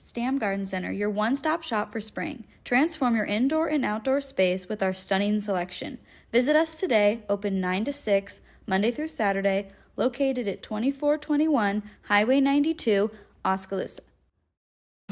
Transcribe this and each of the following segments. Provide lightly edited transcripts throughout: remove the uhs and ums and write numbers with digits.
Stam Garden Center, your one-stop shop for spring. Transform your indoor and outdoor space with our stunning selection. Visit us today, open 9 to 6, Monday through Saturday, located at 2421 Highway 92, Oskaloosa.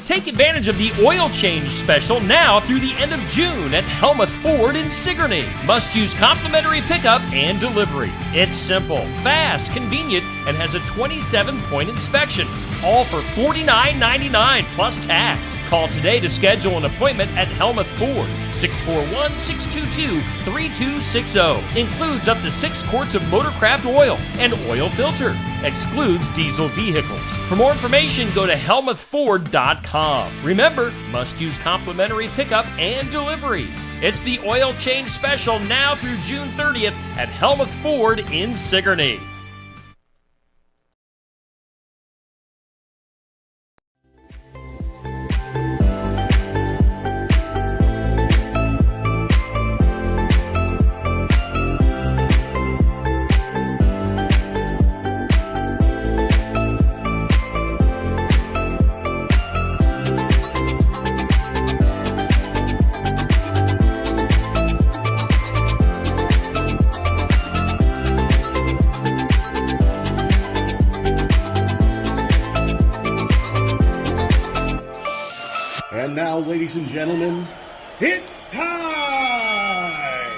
Take advantage of the oil change special now through the end of June at Helmuth Ford in Sigourney. Must use complimentary pickup and delivery. It's simple, fast, convenient, and has a 27-point inspection. All for $49.99 plus tax. Call today to schedule an appointment at Helmuth Ford, 641-622-3260. Includes up to 6 quarts of Motorcraft oil and oil filter. Excludes diesel vehicles. For more information, go to helmuthford.com. Remember, must use complimentary pickup and delivery. It's the oil change special now through June 30th at Helmuth Ford in Sigourney. And now, ladies and gentlemen, it's time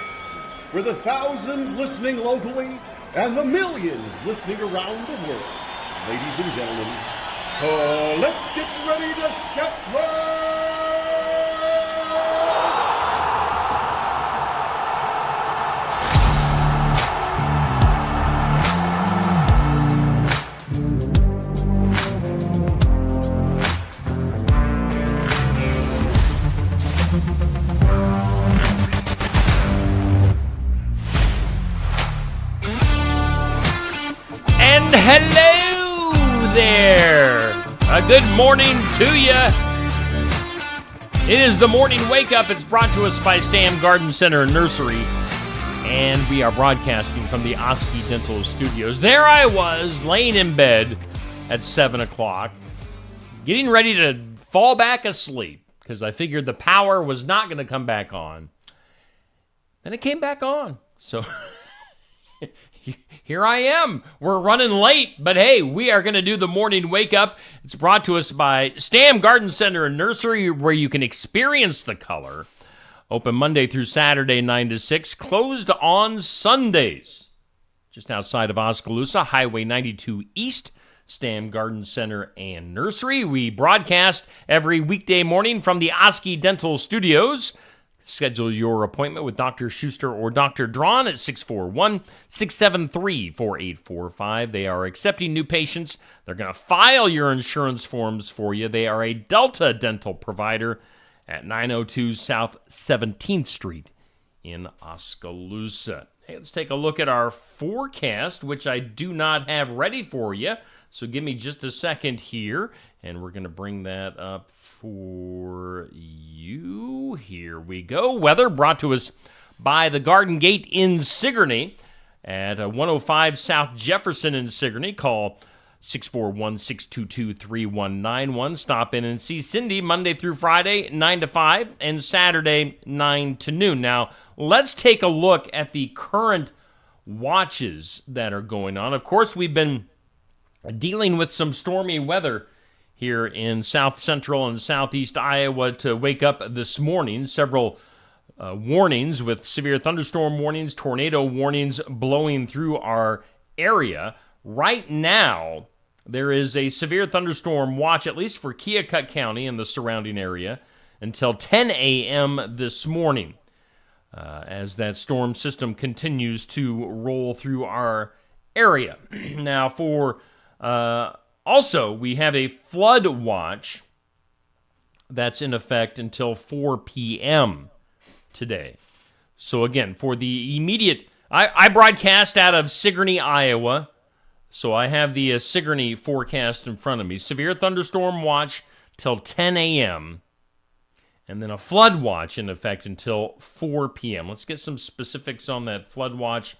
for the thousands listening locally and the millions listening around the world. Ladies and gentlemen, let's get ready to shuffle! And hello there. A good morning to you. It is the morning wake up. It's brought to us by Stam Garden Center and Nursery. And we are broadcasting from the Oski Dental Studios. There I was, laying in bed at 7 o'clock, getting ready to fall back asleep because I figured the power was not going to come back on. Then it came back on. So here I am. We're running late, but hey, we are going to do the morning wake up. It's brought to us by Stam Garden Center and Nursery, where you can experience the color. Open Monday through Saturday, 9 to 6. Closed on Sundays. Just outside of Oskaloosa, Highway 92 East, Stam Garden Center and Nursery. We broadcast every weekday morning from the Oski Dental Studios. Schedule your appointment with Dr. Schuster or Dr. Drawn at 641-673-4845. They are accepting new patients. They're going to file your insurance forms for you. They are a Delta dental provider at 902 South 17th Street in Oskaloosa. Hey, let's take a look at our forecast, which I do not have ready for you. So give me just a second here, and we're going to bring that up for you. Here we go. Weather brought to us by the Garden Gate in Sigourney at 105 South Jefferson in Sigourney. Call 641-622-3191. Stop in and see Cindy Monday through Friday, 9 to 5, and Saturday, 9 to noon. Now, let's take a look at the current watches that are going on. Of course, we've been dealing with some stormy weather here in south central and southeast Iowa to wake up this morning. Several warnings with severe thunderstorm warnings, tornado warnings blowing through our area. Right now, there is a severe thunderstorm watch, at least for Keokuk County and the surrounding area, until 10 a.m. this morning, as that storm system continues to roll through our area. Now, for also, we have a flood watch that's in effect until 4 p.m. today. So again, for the immediate, I broadcast out of Sigourney, Iowa, so I have the Sigourney forecast in front of me. Severe thunderstorm watch till 10 a.m., and then a flood watch in effect until 4 p.m. Let's get some specifics on that flood watch.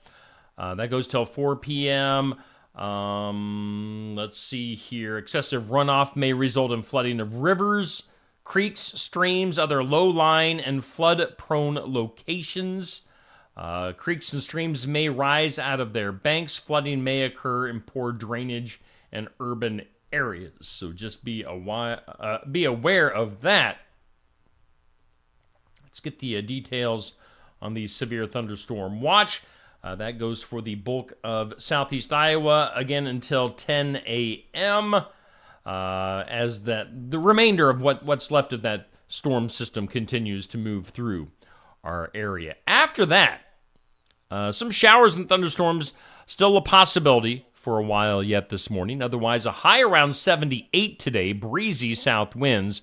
That goes till 4 p.m., Let's see here. Excessive runoff may result in flooding of rivers, creeks, streams, other low-lying and flood-prone locations. Creeks and streams may rise out of their banks. Flooding may occur in poor drainage and urban areas. So just be aware of that. Let's get the details on the severe thunderstorm watch. That goes for the bulk of southeast Iowa, again until 10 a.m., as the remainder of what's left of that storm system continues to move through our area. After that, some showers and thunderstorms, still a possibility for a while yet this morning. Otherwise, a high around 78 today, breezy south winds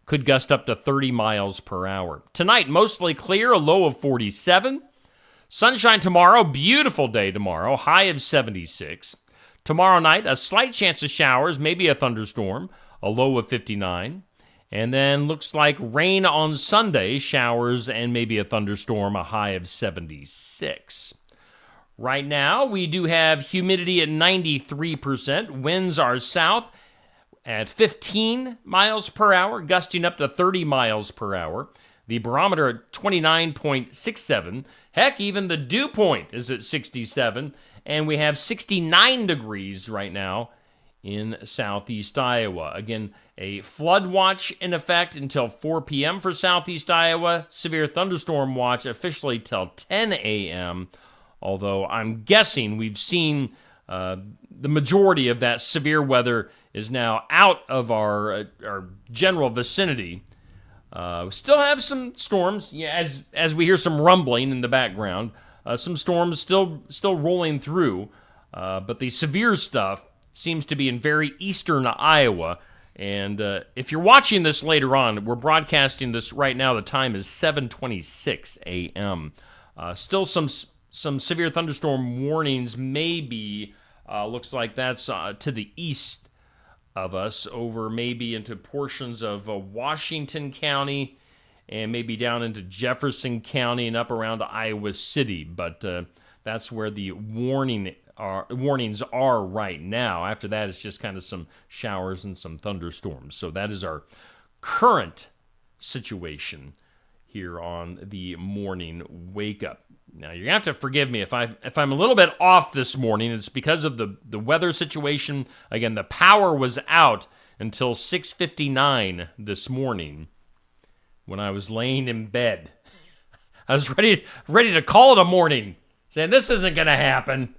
could gust up to 30 miles per hour. Tonight, mostly clear, a low of 47. Sunshine tomorrow, beautiful day tomorrow, high of 76. Tomorrow night, a slight chance of showers, maybe a thunderstorm, a low of 59. And then looks like rain on Sunday, showers and maybe a thunderstorm, a high of 76. Right now, we do have humidity at 93%. Winds are south at 15 miles per hour, gusting up to 30 miles per hour. The barometer at 29.67. Heck, even the dew point is at 67. And we have 69 degrees right now in southeast Iowa. Again, a flood watch in effect until 4 p.m. for southeast Iowa. Severe thunderstorm watch officially till 10 a.m., although I'm guessing we've seen the majority of that severe weather is now out of our general vicinity. We still have some storms, as we hear some rumbling in the background. Some storms still rolling through, but the severe stuff seems to be in very eastern Iowa. And if you're watching this later on, we're broadcasting this right now. The time is 7:26 a.m. Still some severe thunderstorm warnings. Maybe looks like that's to the east of us, over maybe into portions of Washington County and maybe down into Jefferson County and up around Iowa City. But that's where the warnings are right now. After that, it's just kind of some showers and some thunderstorms. So that is our current situation here on the morning wake up. Now, you're going to have to forgive me if I'm a little bit off this morning. It's because of the weather situation. Again, the power was out until 6:59 this morning when I was laying in bed. I was ready to call it a morning, saying this isn't going to happen.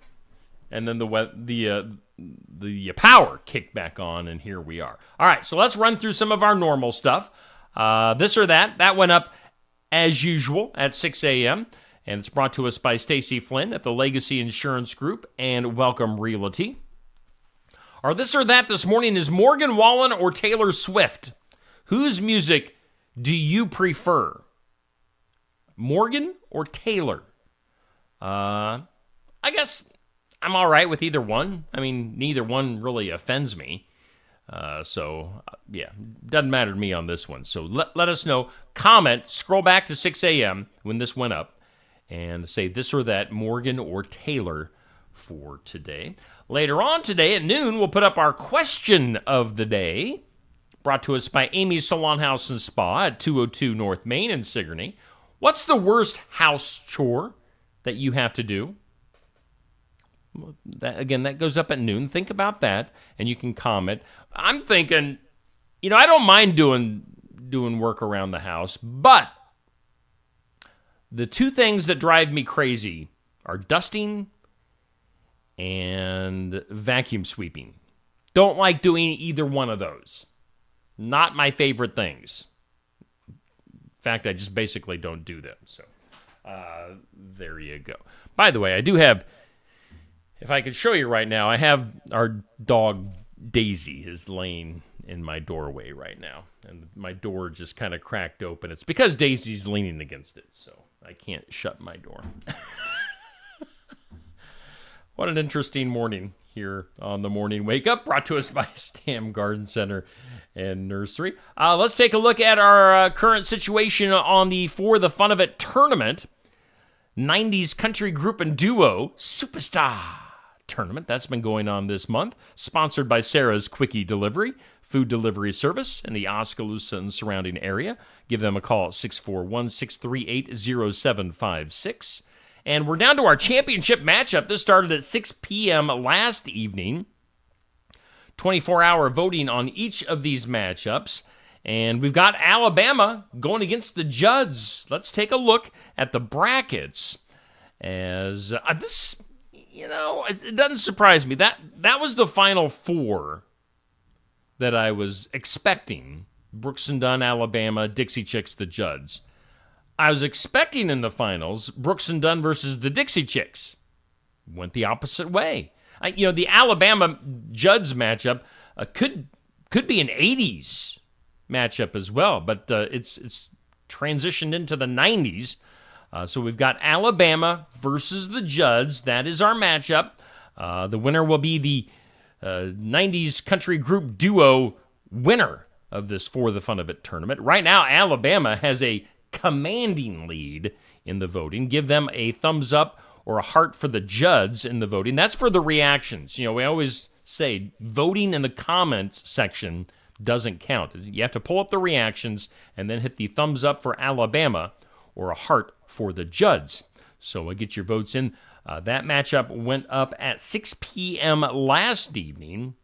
And then the power kicked back on, and here we are. All right, so let's run through some of our normal stuff. This or that. That went up as usual at 6 a.m., and it's brought to us by Stacy Flynn at the Legacy Insurance Group and Welcome Realty. Our this or that this morning is Morgan Wallen or Taylor Swift. Whose music do you prefer? Morgan or Taylor? I guess I'm all right with either one. I mean, neither one really offends me. So, doesn't matter to me on this one. So let us know. Comment, scroll back to 6 a.m. when this went up, and say this or that, Morgan or Taylor, for today. Later on today at noon, we'll put up our question of the day, brought to us by Amy's Salon House and Spa at 202 North Main in Sigourney. What's the worst house chore that you have to do? That goes up at noon. Think about that, and you can comment. I'm thinking, I don't mind doing work around the house, but the two things that drive me crazy are dusting and vacuum sweeping. Don't like doing either one of those. Not my favorite things. In fact, I just basically don't do them. So there you go. By the way, I do have, if I could show you right now, I have our dog Daisy is laying in my doorway right now. And my door just kind of cracked open. It's because Daisy's leaning against it, so I can't shut my door. What an interesting morning here on the Morning Wake Up, brought to us by Stam Garden Center and Nursery. Let's take a look at our current situation on the For the Fun of It tournament. 90s country group and duo, Superstar tournament. That's been going on this month. Sponsored by Sarah's Quickie Delivery, food delivery service in the Oskaloosa and surrounding area. Give them a call at 641-638-0756. And we're down to our championship matchup. This started at 6 p.m. last evening. 24-hour voting on each of these matchups. And we've got Alabama going against the Judds. Let's take a look at the brackets. As this, it doesn't surprise me. That was the Final Four that I was expecting. Brooks and Dunn, Alabama, Dixie Chicks, the Judds. I was expecting in the finals Brooks and Dunn versus the Dixie Chicks. Went the opposite way. The Alabama Judds matchup could be an 80s matchup as well, but it's transitioned into the 90s. So we've got Alabama versus the Judds. That is our matchup. The winner will be the 90s country group duo winner of this For the Fun of It tournament. Right now, Alabama has a commanding lead in the voting. Give them a thumbs up or a heart for the Judds in the voting. That's for the reactions. We always say voting in the comments section doesn't count. You have to pull up the reactions and then hit the thumbs up for Alabama or a heart for the Judds. So get your votes in. That matchup went up at 6 p.m. last evening.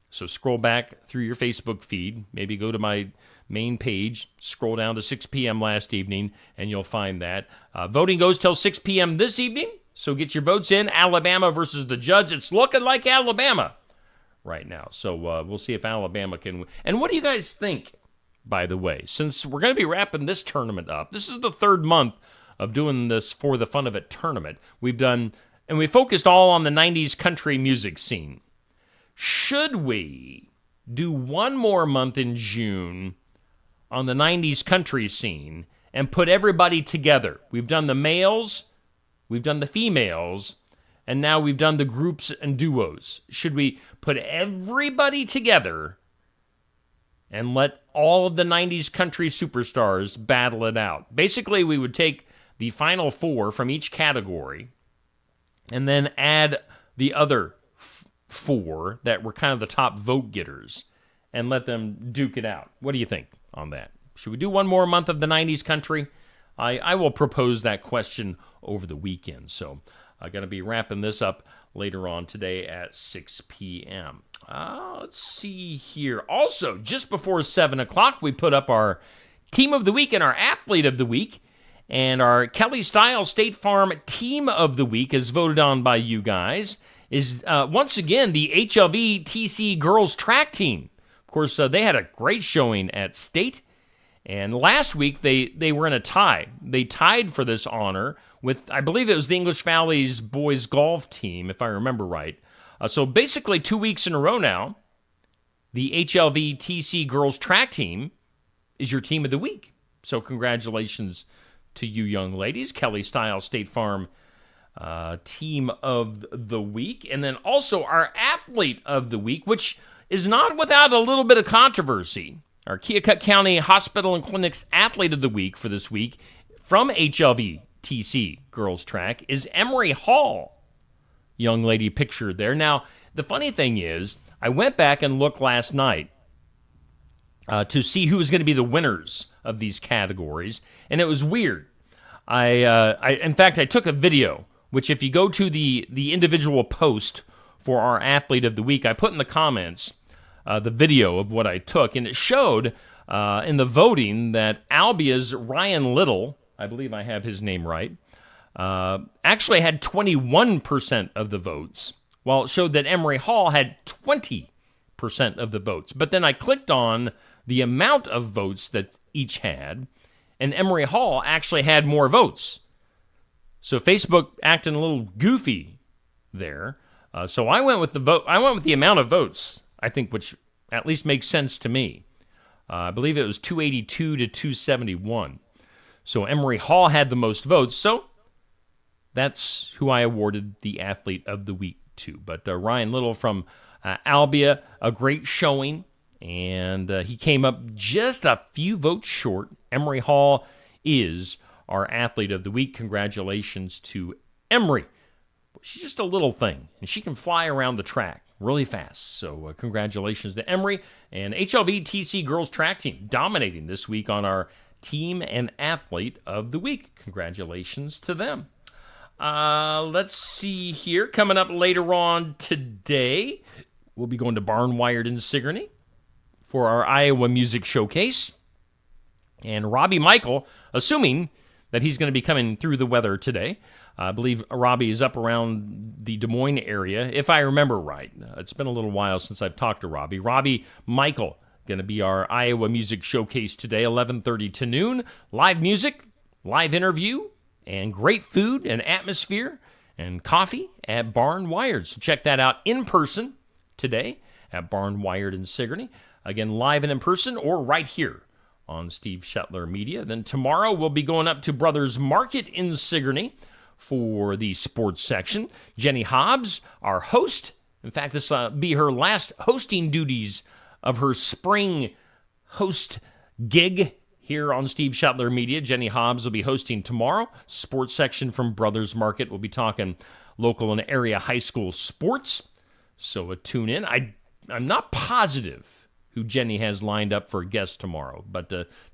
So scroll back through your Facebook feed. Maybe go to my main page, scroll down to 6 p.m. last evening, and you'll find that. Voting goes till 6 p.m. this evening. So get your votes in. Alabama versus the Judds. It's looking like Alabama right now. So we'll see if Alabama can win. And what do you guys think, by the way? Since we're going to be wrapping this tournament up, this is the third month of doing this For the Fun of It tournament. We focused all on the 90s country music scene. Should we do one more month in June on the 90s country scene and put everybody together? We've done the males, we've done the females, and now we've done the groups and duos. Should we put everybody together and let all of the 90s country superstars battle it out? Basically, we would take the final four from each category and then add the other four that were kind of the top vote getters and let them duke it out. What do you think on that? Should we do one more month of the 90s country? I will propose that question over the weekend. So I'm going to be wrapping this up later on today at 6 p.m. Let's see here. Also, just before 7 o'clock, we put up our Team of the Week and our Athlete of the Week. And our Kelly Styles State Farm Team of the Week, as voted on by you guys, is once again the HLV TC Girls Track Team. Of course, they had a great showing at State. And last week, they were in a tie. They tied for this honor with, I believe it was the English Valley's boys golf team, if I remember right. So basically 2 weeks in a row now, the HLV TC Girls Track Team is your Team of the Week. So congratulations to you young ladies. Kelly Styles State Farm Team of the Week. And then also our Athlete of the Week, which is not without a little bit of controversy. Our Keokuk County Hospital and Clinic's Athlete of the Week for this week from HLV TC Girls Track is Emery Hall. Young lady pictured there. Now, the funny thing is, I went back and looked last night to see who was going to be the winners of these categories, and it was weird. In fact, I took a video, which if you go to the individual post for our Athlete of the Week, I put in the comments the video of what I took, and it showed in the voting that Albia's Ryan Little, I believe I have his name right, actually had 21% of the votes, while it showed that Emery Hall had 20% of the votes. But then I clicked on the amount of votes that each had, and Emery Hall actually had more votes. So Facebook acting a little goofy there. So I went with the vote. I went with the amount of votes, I think, which at least makes sense to me. I believe it was 282 to 271. So Emery Hall had the most votes. So that's who I awarded the Athlete of the Week to. But Ryan Little from Albia, a great showing. And he came up just a few votes short. Emery Hall is our Athlete of the Week. Congratulations to Emery. she's just a little thing, and she can fly around the track really fast. So congratulations to Emery and HLV-TC girls track team, dominating this week on our Team and Athlete of the Week. Congratulations to them. Let's see here. Coming up later on today, we'll be going to Barnwired in Sigourney for our Iowa Music Showcase. And Robbie Michael, assuming that he's going to be coming through the weather today. I believe Robbie is up around the Des Moines area, if I remember right. It's been a little while since I've talked to Robbie. Robbie Michael, going to be our Iowa Music Showcase today, 11:30 to noon. Live music, live interview, and great food and atmosphere and coffee at Barnwired. So check that out in person today at Barnwired in Sigourney. Again, live and in person or right here on Steve Shetler Media. Then tomorrow we'll be going up to Brothers Market in Sigourney for the sports section. Jenny Hobbs, our host. In fact, this will be her last hosting duties of her spring host gig here on Steve Shetler Media. Jenny Hobbs will be hosting tomorrow. Sports section from Brothers Market. We'll be talking local and area high school sports. So tune in. I'm not positive who Jenny has lined up for a guest tomorrow, but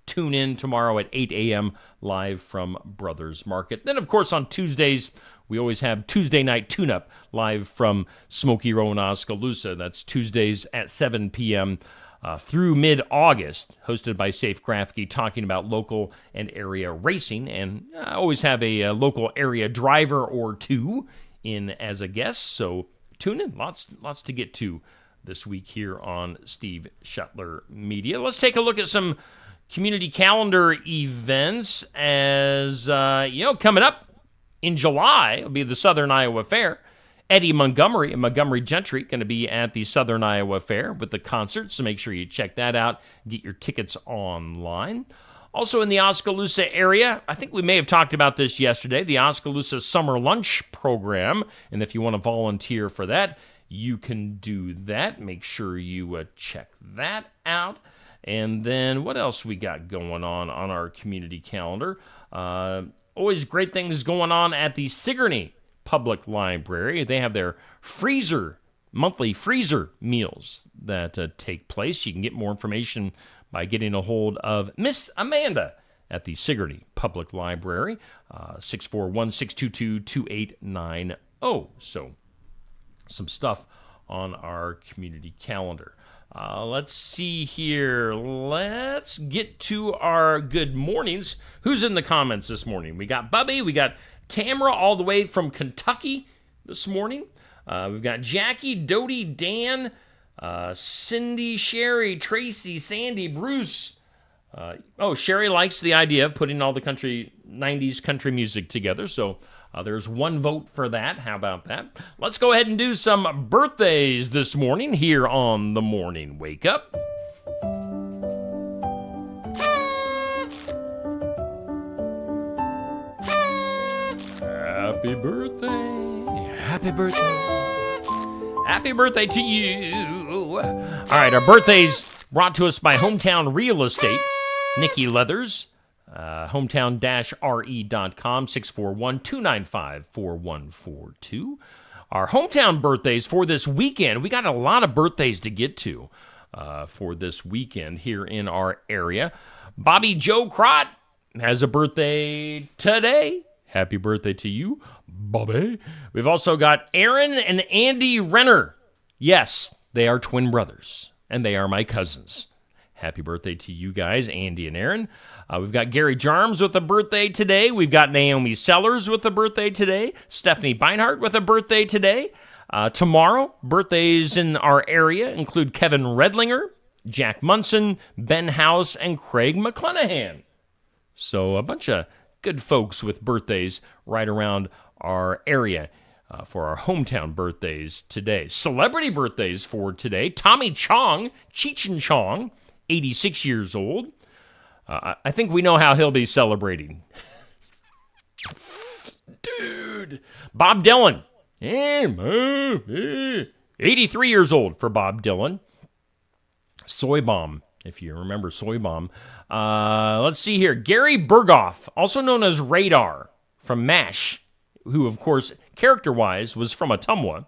tune in tomorrow at 8 a.m. live from Brothers Market. Then, of course, on Tuesdays, we always have Tuesday Night Tune-Up live from Smoky Row in Oskaloosa. That's Tuesdays at 7 p.m. Through mid-August, hosted by Safe Grafke, talking about local and area racing. And I always have a local area driver or two in as a guest, so tune in. Lots to get to this week here on Steve Shetler Media. Let's take a look at some community calendar events. As coming up in July will be the Southern Iowa Fair. Eddie Montgomery and Montgomery Gentry going to be at the Southern Iowa Fair with the concert, so make sure you check that out. Get your tickets online. Also in the Oskaloosa area, I think we may have talked about this yesterday, the Oskaloosa Summer Lunch Program, and if you want to volunteer for that, you can do that. Make sure you check that out. And then what else we got going on our community calendar? Always great things going on at the Sigourney Public Library. They have their monthly freezer meals that take place. You can get more information by getting a hold of Miss Amanda at the Sigourney Public Library, 641-622-2890. So some stuff on our community calendar. Let's see here. Let's get to our good mornings. Who's in the comments this morning? We got Bubby. We got Tamara all the way from Kentucky this morning. We've got Jackie, Dodie, Dan, Cindy, Sherry, Tracy, Sandy, Bruce. Sherry likes the idea of putting all the 90s country music together, so there's one vote for that. How about that? Let's go ahead and do some birthdays this morning here on the Morning Wake Up. Happy birthday. Happy birthday. Happy birthday to you. All right, our birthdays brought to us by Hometown Real Estate. Nikki Leathers. hometown-re.com, 641-295-4142. Our hometown birthdays for this weekend. We got a lot of birthdays to get to for this weekend here in our area. Bobby Joe Crott has a birthday today. Happy birthday to you, Bobby. We've also got Aaron and Andy Renner. Yes, they are twin brothers, and they are my cousins. Happy birthday to you guys, Andy and Aaron. We've got Gary Jarms with a birthday today. We've got Naomi Sellers with a birthday today. Stephanie Beinhardt with a birthday today. Tomorrow, birthdays in our area include Kevin Redlinger, Jack Munson, Ben House, and Craig McClenahan. So a bunch of good folks with birthdays right around our area for our hometown birthdays today. Celebrity birthdays for today. Tommy Chong, Cheech and Chong, 86 years old. I think we know how he'll be celebrating. Dude. Bob Dylan. 83 years old for Bob Dylan. Soy Bomb, if you remember Soy Bomb. Let's see here. Gary Berghoff, also known as Radar from MASH, who, of course, character-wise, was from Ottumwa.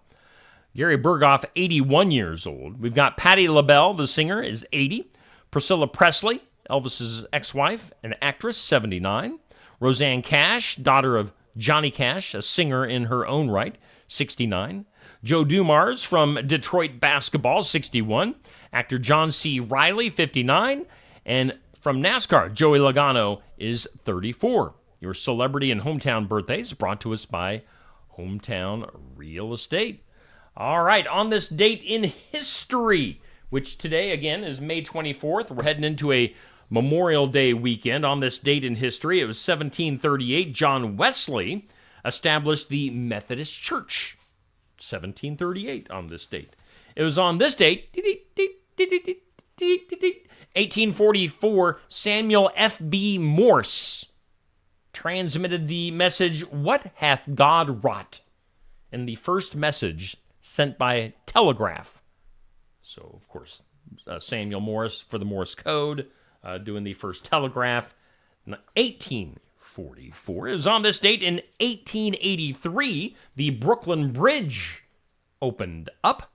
Gary Berghoff, 81 years old. We've got Patti LaBelle, the singer, is 80. Priscilla Presley, Elvis's ex-wife, an actress, 79. Roseanne Cash, daughter of Johnny Cash, a singer in her own right, 69. Joe Dumars from Detroit basketball, 61. Actor John C. Reilly, 59. And from NASCAR, Joey Logano is 34. Your celebrity and hometown birthdays brought to us by Hometown Real Estate. All right, on this date in history, which today, again, is May 24th. We're heading into a Memorial Day weekend. On this date in history, it was 1738. John Wesley established the Methodist Church. 1738 on this date. It was on this date, 1844, Samuel F.B. Morse transmitted the message, "What hath God wrought?" in the first message sent by telegraph. So, of course, Samuel Morse for the Morse code, doing the first telegraph. 1844. It was on this date in 1883, the Brooklyn Bridge opened up.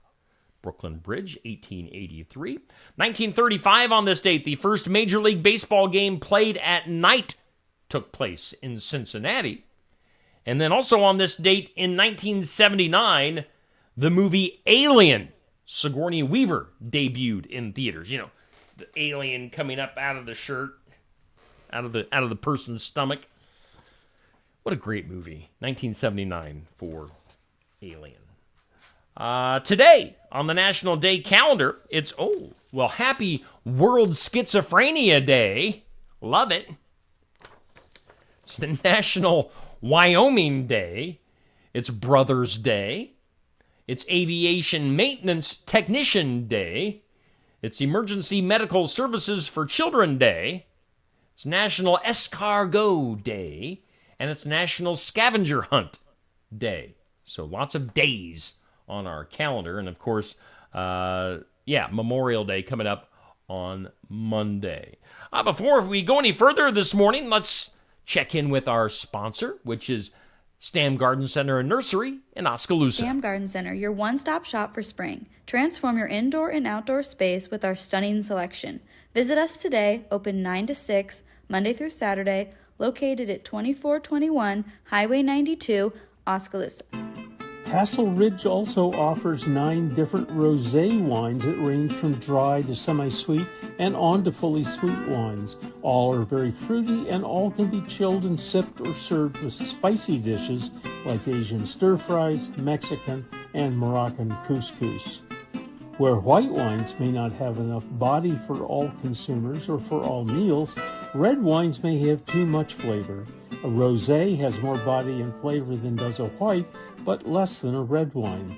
Brooklyn Bridge, 1883. 1935, on this date, the first Major League Baseball game played at night took place in Cincinnati. And then also on this date in 1979, the movie Alien, Sigourney Weaver, debuted in theaters. You know, the alien coming up out of the shirt, out of the person's stomach. What a great movie. 1979 for Alien. Today, on the National Day calendar, it's, happy World Schizophrenia Day. Love it. It's the National Wyoming Day. It's Brothers Day. It's Aviation Maintenance Technician Day. It's Emergency Medical Services for Children Day. It's National Escargot Day. And it's National Scavenger Hunt Day. So lots of days on our calendar. And of course, Memorial Day coming up on Monday. Before we go any further this morning, let's check in with our sponsor, which is Stam Garden Center and Nursery in Oskaloosa. Stam Garden Center, your one-stop shop for spring. Transform your indoor and outdoor space with our stunning selection. Visit us today, open 9 to 6, Monday through Saturday, located at 2421 Highway 92, Oskaloosa. Tassel Ridge also offers 9 different rosé wines that range from dry to semi-sweet and on to fully sweet wines. All are very fruity and all can be chilled and sipped or served with spicy dishes like Asian stir-fries, Mexican, and Moroccan couscous. Where white wines may not have enough body for all consumers or for all meals, red wines may have too much flavor. A rosé has more body and flavor than does a white, but less than a red wine.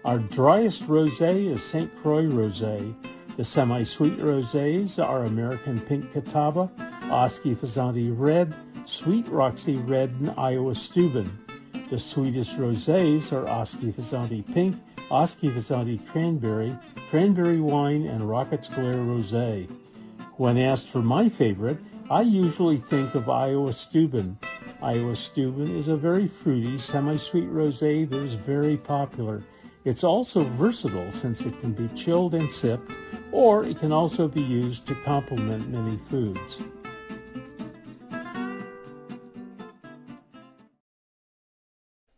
Our driest rosé is St. Croix Rosé. The semi-sweet rosés are American Pink Catawba, Oski Fazanti Red, Sweet Roxy Red, and Iowa Steuben. The sweetest rosés are Oski Fazanti Pink, Oski Fazanti Cranberry, Cranberry Wine, and Rockets Glare Rosé. When asked for my favorite, I usually think of Iowa Steuben. Iowa Steuben is a very fruity, semi-sweet rosé that is very popular. It's also versatile since it can be chilled and sipped, or it can also be used to complement many foods.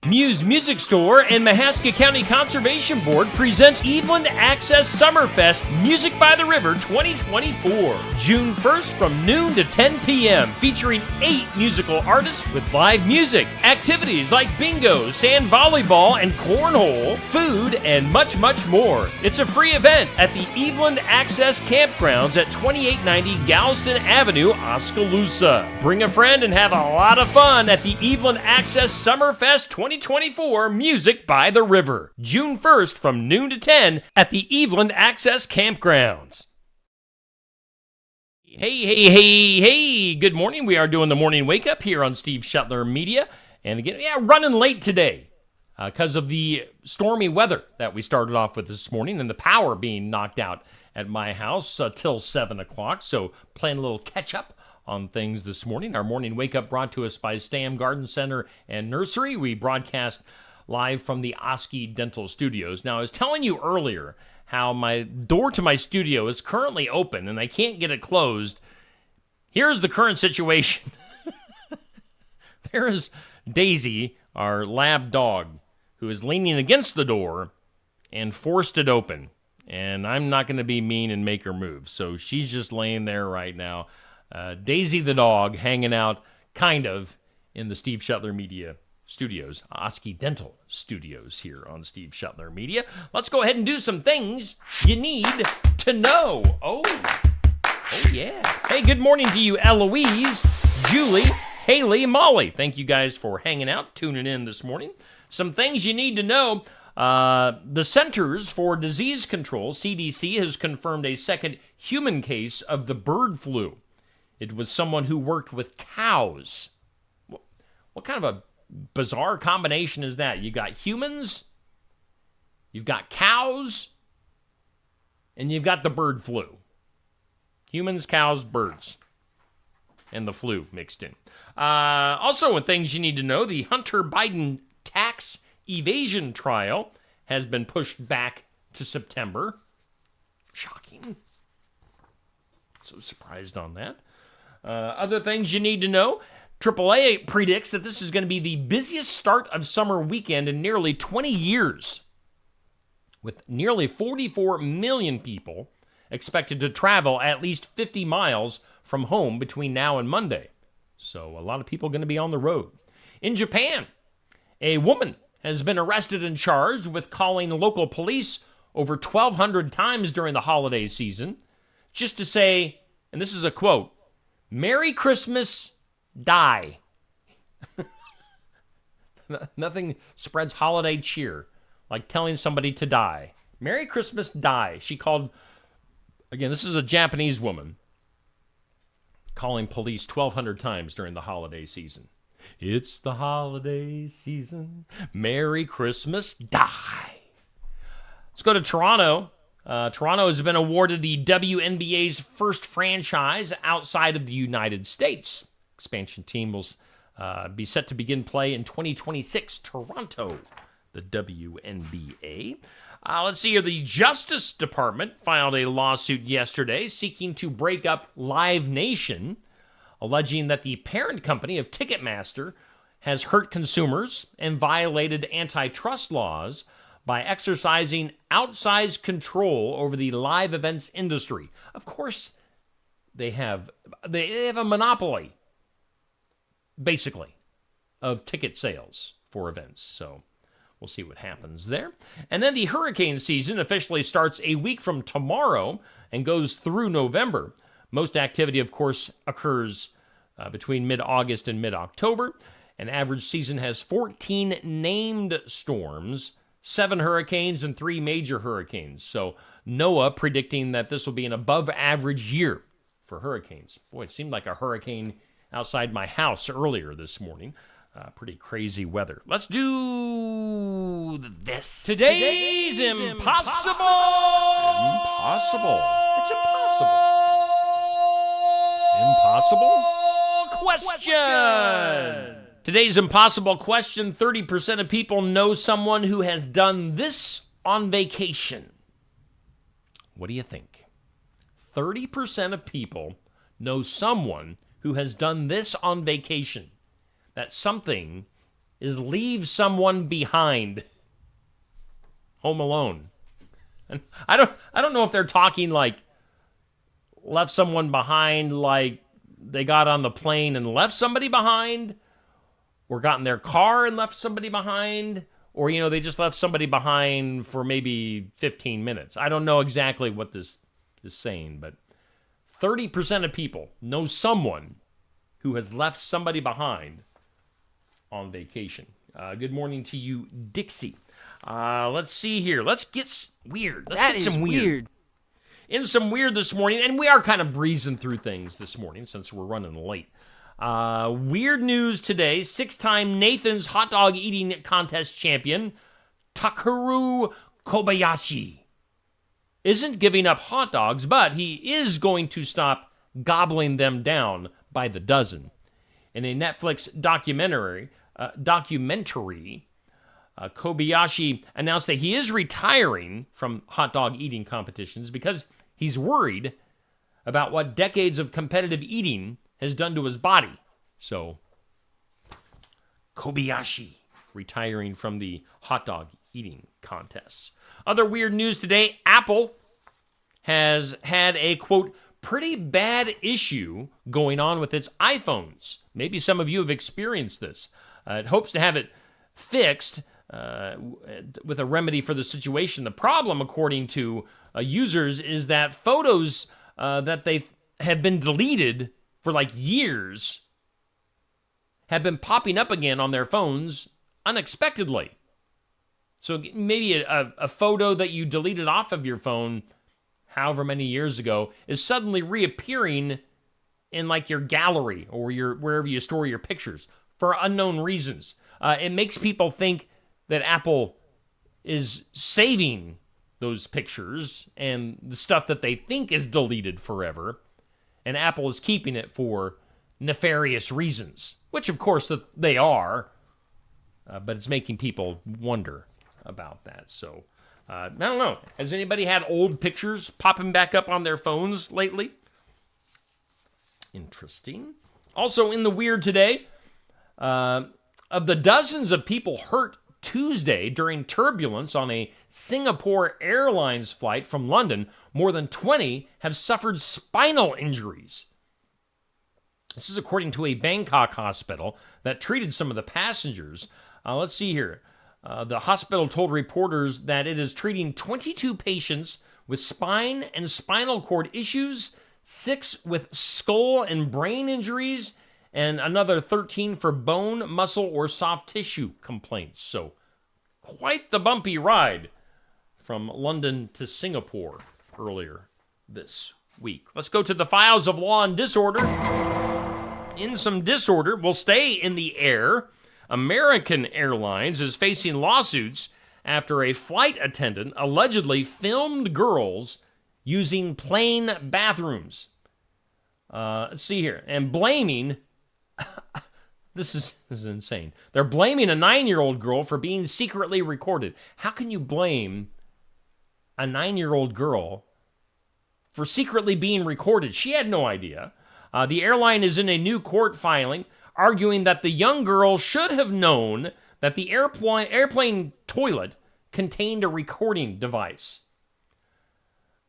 Muse Music Store and Mahaska County Conservation Board presents Eveland Access Summerfest Music by the River 2024. June 1st from noon to 10 p.m. featuring 8 musical artists with live music, activities like bingo, sand volleyball, and cornhole, food, and much, much more. It's a free event at the Eveland Access Campgrounds at 2890 Galveston Avenue, Oskaloosa. Bring a friend and have a lot of fun at the Eveland Access Summerfest 2024 Music by the River. June 1st from noon to 10 at the Eveland Access Campgrounds. Hey, good morning. We are doing the morning wake up here on Steve Shetler Media. And again, running late today because of the stormy weather that we started off with this morning and the power being knocked out at my house till 7 o'clock. So playing a little catch up on things this morning. Our morning wake up brought to us by Stam Garden Center and Nursery. We broadcast live from the Oski Dental Studios. Now, I was telling you earlier how my door to my studio is currently open and I can't get it closed. Here's the current situation. There is Daisy, our lab dog, who is leaning against the door and forced it open. And I'm not going to be mean and make her move. So she's just laying there right now. Daisy the dog hanging out, kind of, in the Steve Shuttler Media Studios, Oski Dental Studios here on Steve Shuttler Media. Let's go ahead and do some things you need to know. Oh yeah. Hey, good morning to you, Eloise, Julie, Haley, Molly. Thank you guys for hanging out, tuning in this morning. Some things you need to know. The Centers for Disease Control, CDC, has confirmed a second human case of the bird flu. It was someone who worked with cows. What kind of a bizarre combination is that? You got humans, you've got cows, and you've got the bird flu. Humans, cows, birds, and the flu mixed in. Also, in things you need to know, the Hunter Biden tax evasion trial has been pushed back to September. Shocking. So surprised on that. Other things you need to know. AAA predicts that this is going to be the busiest start of summer weekend in nearly 20 years, with nearly 44 million people expected to travel at least 50 miles from home between now and Monday. So a lot of people going to be on the road. In Japan, a woman has been arrested and charged with calling local police over 1,200 times during the holiday season just to say, and this is a quote, "Merry Christmas, die." Nothing spreads holiday cheer like telling somebody to die. Merry Christmas, die. She called, again, this is a Japanese woman, calling police 1,200 times during the holiday season. It's the holiday season. Merry Christmas, die. Let's go to Toronto. Toronto has been awarded the WNBA's first franchise outside of the United States. Expansion team will be set to begin play in 2026. Toronto, the WNBA. Let's see here. The Justice Department filed a lawsuit yesterday seeking to break up Live Nation, alleging that the parent company of Ticketmaster has hurt consumers and violated antitrust laws by exercising outsized control over the live events industry. Of course, they have a monopoly, basically, of ticket sales for events. So we'll see what happens there. And then the hurricane season officially starts a week from tomorrow and goes through November. Most activity, of course, occurs between mid-August and mid-October. An average season has 14 named storms, 7 hurricanes, and 3 major hurricanes. So NOAA predicting that this will be an above-average year for hurricanes. Boy, it seemed like a hurricane outside my house earlier this morning. Pretty crazy weather. Let's do this. Today's impossible. It's impossible. Impossible question. Today's impossible question. 30% of people know someone who has done this on vacation. What do you think? 30% of people know someone who has done this on vacation. That something is leave someone behind. Home Alone. And I don't know if they're talking like left someone behind, like they got on the plane and left somebody behind, or got in their car and left somebody behind, or, they just left somebody behind for maybe 15 minutes. I don't know exactly what this is saying, but 30% of people know someone who has left somebody behind on vacation. Good morning to you, Dixie. Let's see here. Let's get weird. Let's get some weird. In some weird this morning, and we are kind of breezing through things this morning since we're running late. Weird news today. 6-time Nathan's hot dog eating contest champion, Takeru Kobayashi, isn't giving up hot dogs, but he is going to stop gobbling them down by the dozen. In a Netflix documentary, Kobayashi announced that he is retiring from hot dog eating competitions because he's worried about what decades of competitive eating has done to his body. So, Kobayashi retiring from the hot dog eating contests. Other weird news today, Apple has had a, quote, pretty bad issue going on with its iPhones. Maybe some of you have experienced this. It hopes to have it fixed with a remedy for the situation. The problem, according to users, is that photos that they have been deleted for like years have been popping up again on their phones unexpectedly. So maybe a photo that you deleted off of your phone however many years ago is suddenly reappearing in like your gallery or wherever you store your pictures for unknown reasons. It makes people think that Apple is saving those pictures and the stuff that they think is deleted forever, and Apple is keeping it for nefarious reasons, which of course they are, but it's making people wonder about that. So, I don't know. Has anybody had old pictures popping back up on their phones lately? Interesting. Also in the weird today, of the dozens of people hurt Tuesday during turbulence on a Singapore Airlines flight from London, more than 20 have suffered spinal injuries. This is according to a Bangkok hospital that treated some of the passengers. Let's see here. The hospital told reporters that it is treating 22 patients with spine and spinal cord issues, 6 with skull and brain injuries, and another 13 for bone, muscle, or soft tissue complaints. So, quite the bumpy ride from London to Singapore earlier this week. Let's go to the files of law and disorder. In some disorder, we'll stay in the air. American Airlines is facing lawsuits after a flight attendant allegedly filmed girls using plane bathrooms. Let's see here. And blaming... This is insane. They're blaming a 9-year-old girl for being secretly recorded. How can you blame a 9-year-old girl for secretly being recorded? She had no idea. The airline is in a new court filing, arguing that the young girl should have known that the airplane toilet contained a recording device.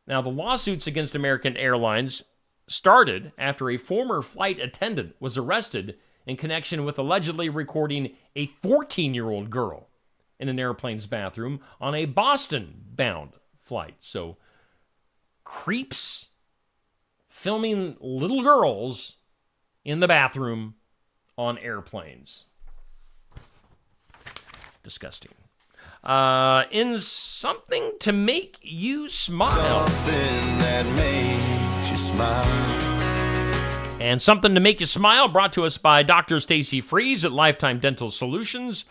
Now, the lawsuits against American Airlines started after a former flight attendant was arrested in connection with allegedly recording a 14-year-old girl in an airplane's bathroom on a Boston-bound flight. So, creeps filming little girls in the bathroom on airplanes. Disgusting. In something to make you smile. Something that makes you smile. And something to make you smile, brought to us by Dr. Stacy Freeze at Lifetime Dental Solutions.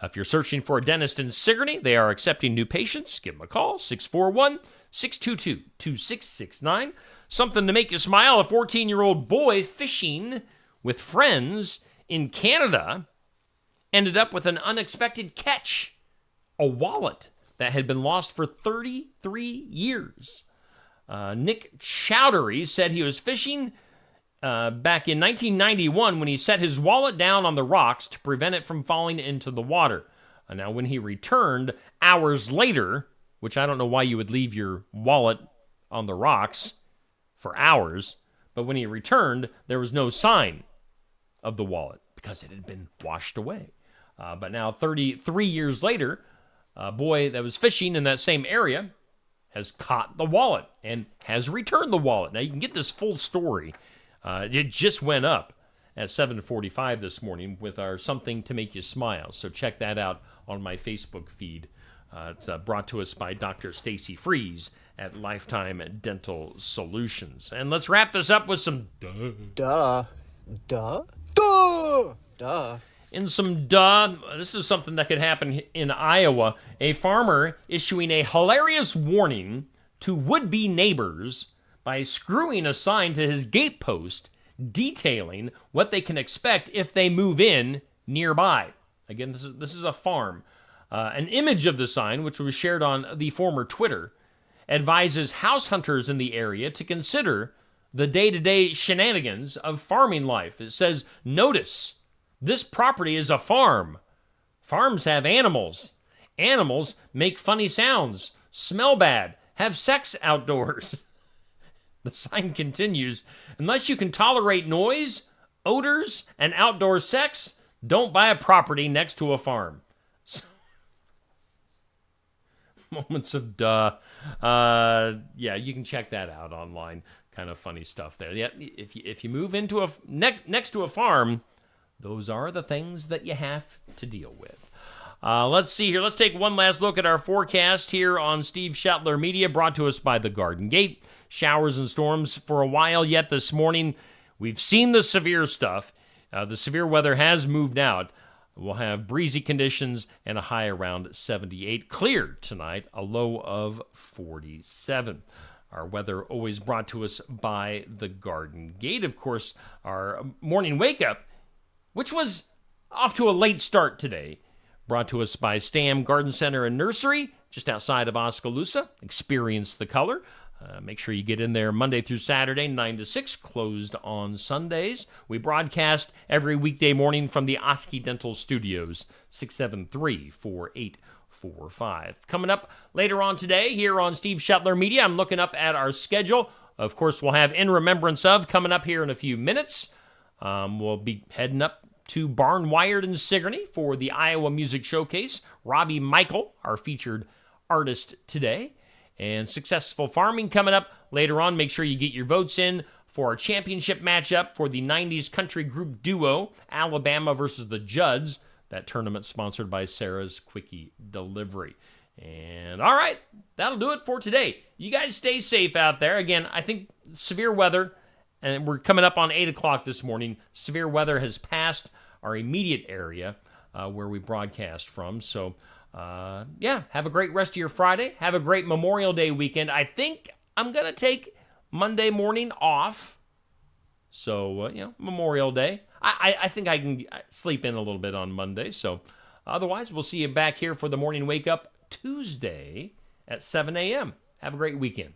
If you're searching for a dentist in Sigourney, they are accepting new patients. Give them a call, 641-622-2669. Something to make you smile, a 14-year-old boy fishing with friends in Canada ended up with an unexpected catch, a wallet that had been lost for 33 years. Nick Chowdhury said he was fishing back in 1991 when he set his wallet down on the rocks to prevent it from falling into the water. Now, when he returned hours later, which I don't know why you would leave your wallet on the rocks for hours, but when he returned, there was no sign of the wallet because it had been washed away. But now, 33 years later, a boy that was fishing in that same area has caught the wallet and has returned the wallet. Now, you can get this full story. It just went up at 7:45 this morning with our Something to Make You Smile. So check that out on my Facebook feed. It's brought to us by Dr. Stacy Freeze at Lifetime Dental Solutions. And let's wrap this up with some Duh. In some duh, this is something that could happen in Iowa. A farmer issuing a hilarious warning to would-be neighbors by screwing a sign to his gate post detailing what they can expect if they move in nearby. Again, this is a farm. An image of the sign, which was shared on the former Twitter, advises house hunters in the area to consider the day-to-day shenanigans of farming life. It says, notice, this property is a farm. Farms have animals. Animals make funny sounds, smell bad, have sex outdoors. The sign continues, unless you can tolerate noise, odors, and outdoor sex, don't buy a property next to a farm. Moments of duh. Yeah, you can check that out online. Kind of funny stuff there. Yeah, if you move into next to a farm, those are the things that you have to deal with. Let's see here. Let's take one last look at our forecast here on Steve Shetler Media, brought to us by the Garden Gate. Showers and storms for a while yet this morning. We've seen the severe stuff. The severe weather has moved out. We'll have breezy conditions and a high around 78. Clear tonight, a low of 47. Our weather always brought to us by the Garden Gate. Of course, our morning wake-up, which was off to a late start today, brought to us by Stam Garden Center and Nursery, just outside of Oskaloosa. Experience the color. Make sure you get in there Monday through Saturday, 9 to 6, closed on Sundays. We broadcast every weekday morning from the Oski Dental Studios, 673-4845. Coming up later on today here on Steve Shetler Media, I'm looking up at our schedule. Of course, we'll have In Remembrance Of coming up here in a few minutes. We'll be heading up to Barnwired and Sigourney for the Iowa Music Showcase. Robbie Michael, our featured artist today. And Successful Farming coming up later on. Make sure you get your votes in for our championship matchup for the 90s country group duo, Alabama versus the Judds. That tournament sponsored by Sarah's Quickie Delivery. And all right, that'll do it for today. You guys stay safe out there. Again, I think severe weather, and we're coming up on 8 o'clock this morning. Severe weather has passed our immediate area where we broadcast from. So, have a great rest of your Friday. Have a great Memorial Day weekend. I think I'm going to take Monday morning off. So, Memorial Day. I think I can sleep in a little bit on Monday. So, otherwise, we'll see you back here for the morning wake up Tuesday at 7 a.m. Have a great weekend.